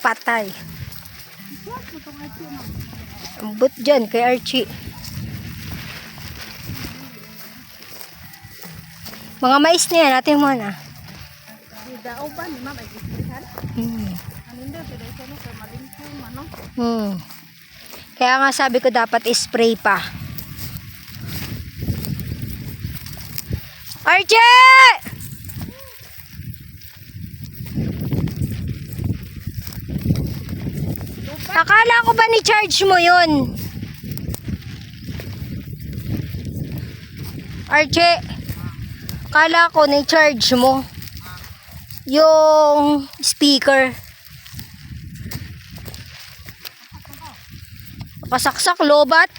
patay. Ambot dyan kay Archie. Mga mais na yan, natin muna. Dao ba ni ma'am ay gistihan? Aninda pwede sa no kay malimpo ano? Kaya nga sabi ko dapat spray pa. Archie! Akala ko ba ni-charge mo yun? Archie, akala ko ni-charge mo yung speaker. Pasaksak, lobat.